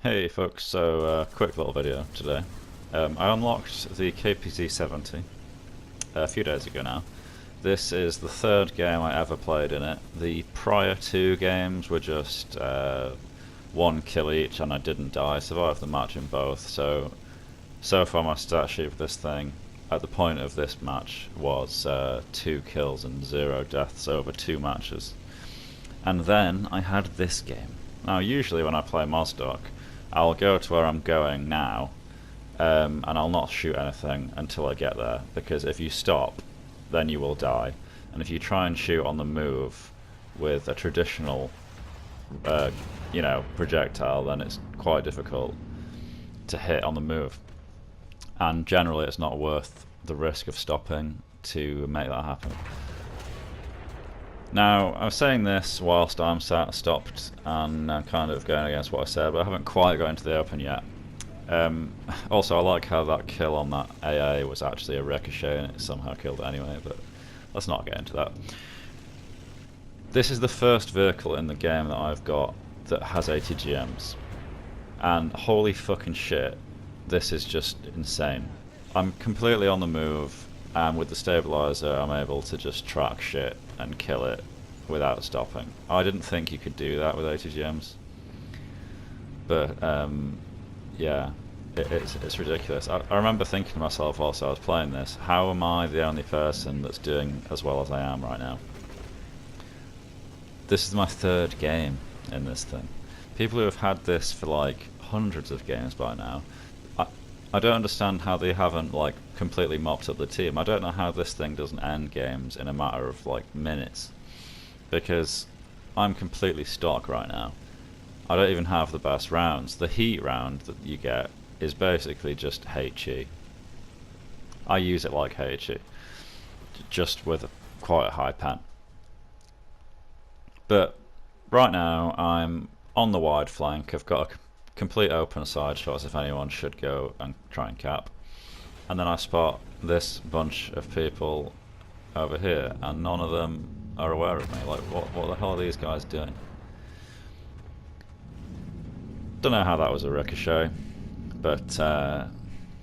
Hey folks, so quick little video today. I unlocked the KPz70 a few days ago now. This is the third game I ever played in it. The prior two games were just one kill each and I didn't die. I survived the match in both, so far my stat sheet for this thing at the point of this match was 2 kills and 0 deaths over 2 matches. And then I had this game. Now usually when I play Mosdoc, I'll go to where I'm going now, and I'll not shoot anything until I get there, because if you stop, then you will die. And if you try and shoot on the move with a traditional, projectile, then it's quite difficult to hit on the move. And generally it's not worth the risk of stopping to make that happen. Now, I was saying this whilst I'm stopped and kind of going against what I said, but I haven't quite got into the open yet. Also, I like how that kill on that AA was actually a ricochet and it somehow killed it anyway, but let's not get into that. This is the first vehicle in the game that I've got that has ATGMs, and holy fucking shit, this is just insane. I'm completely on the move, and with the stabilizer I'm able to just track shit and kill it without stopping. I didn't think you could do that with ATGMs, but yeah, it's ridiculous. I remember thinking to myself whilst I was playing this, how am I the only person that's doing as well as I am right now? This is my third game in this thing. People who have had this for like hundreds of games by now, I don't understand how they haven't like completely mopped up the team. I don't know how this thing doesn't end games in a matter of like minutes, because I'm completely stock right now. I don't even have the best rounds. The heat round that you get is basically just HE. I use it like HE, just with quite a high pen. But right now I'm on the wide flank. I've got a complete open side shots if anyone should go and try and cap. And then I spot this bunch of people over here, and none of them are aware of me. Like, what the hell are these guys doing? Don't know how that was a ricochet, but the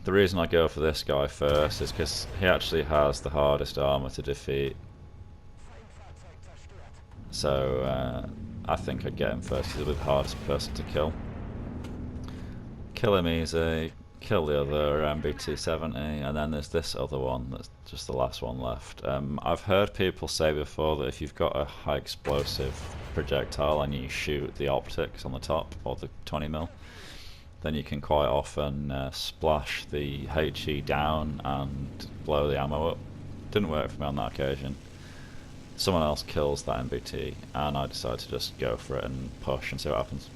reason I go for this guy first is because he actually has the hardest armor to defeat. So I think I'd get him first. He's the hardest person to kill. Kill him easy, kill the other KPz70, and then there's this other one that's just the last one left. I've heard people say before that if you've got a high explosive projectile and you shoot the optics on the top, or the 20mm, then you can quite often splash the HE down and blow the ammo up. Didn't work for me on that occasion. Someone else kills that MBT and I decide to just go for it and push and see what happens.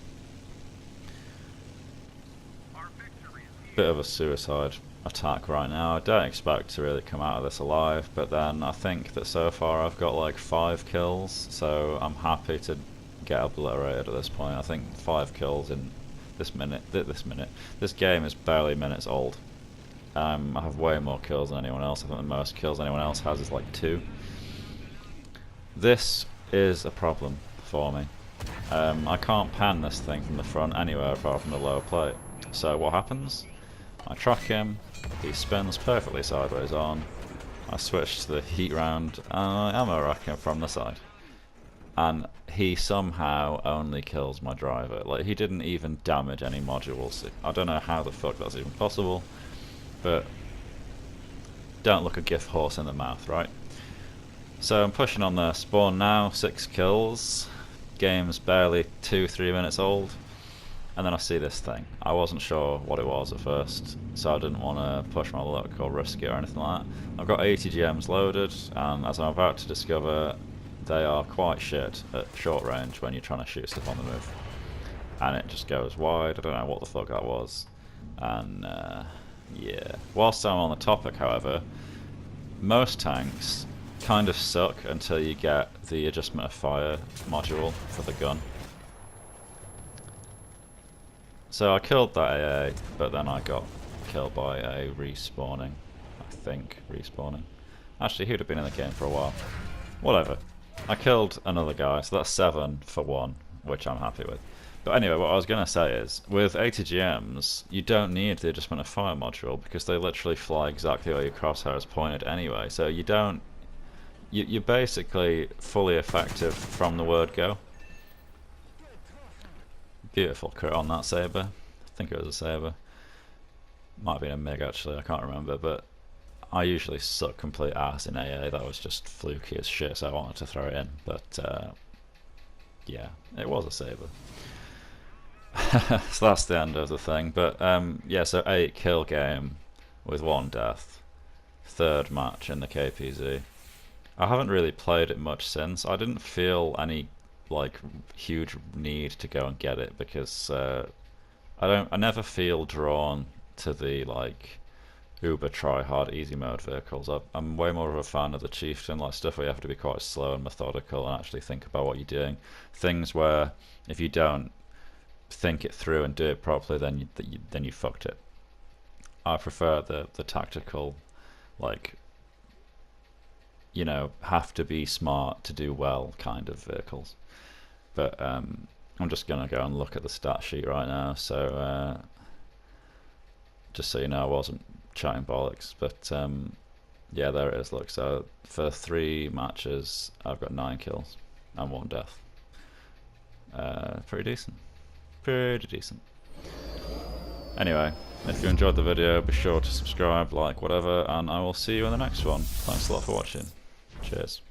Bit of a suicide attack right now. I don't expect to really come out of this alive, but then I think that so far I've got like 5 kills, so I'm happy to get obliterated at this point. I think 5 kills in this game is barely minutes old. I have way more kills than anyone else. I think the most kills anyone else has is like 2. This is a problem for me. I can't pan this thing from the front anywhere apart from the lower plate. So what happens? I track him, he spins perfectly sideways on, I switch to the heat round and I ammo rack him from the side. And he somehow only kills my driver. Like, he didn't even damage any modules. I don't know how the fuck that's even possible, but don't look a gift horse in the mouth, right? So I'm pushing on the spawn now, 6 kills, game's barely 2-3 minutes old. And then I see this thing. I wasn't sure what it was at first, so I didn't want to push my luck or risk it or anything like that. I've got ATGMs loaded, and as I'm about to discover, they are quite shit at short range when you're trying to shoot stuff on the move. And it just goes wide. I don't know what the fuck that was. And yeah. Whilst I'm on the topic, however, most tanks kind of suck until you get the adjustment of fire module for the gun. So I killed that AA, but then I got killed by a respawning. I think respawning. Actually, he'd have been in the game for a while. Whatever. I killed another guy, so that's 7 for 1, which I'm happy with. But anyway, what I was going to say is, with ATGMs, you don't need the adjustment of fire module, because they literally fly exactly where your crosshair is pointed anyway, so you don't... You're basically fully effective from the word go. Beautiful crit on that saber. I think it was a saber. Might have been a MiG actually, I can't remember, but I usually suck complete ass in AA. That was just fluky as shit, so I wanted to throw it in, but yeah, it was a saber. So that's the end of the thing, but yeah, so 8 kill game with 1 death. 3rd match in the KPz. I haven't really played it much since. I didn't feel any like huge need to go and get it because I never feel drawn to the like uber tryhard easy mode vehicles. I'm way more of a fan of the chieftain, like stuff where you have to be quite slow and methodical and actually think about what you're doing. Things where if you don't think it through and do it properly, then you fucked it. I prefer the tactical, like, you know, have to be smart to do well kind of vehicles. But I'm just gonna go and look at the stat sheet right now, so just so you know I wasn't chatting bollocks, but yeah, there it is. Look, so for 3 matches I've got 9 kills and 1 death. Pretty decent. Pretty decent. Anyway, if you enjoyed the video, be sure to subscribe, like, whatever, and I will see you in the next one. Thanks a lot for watching. Cheers.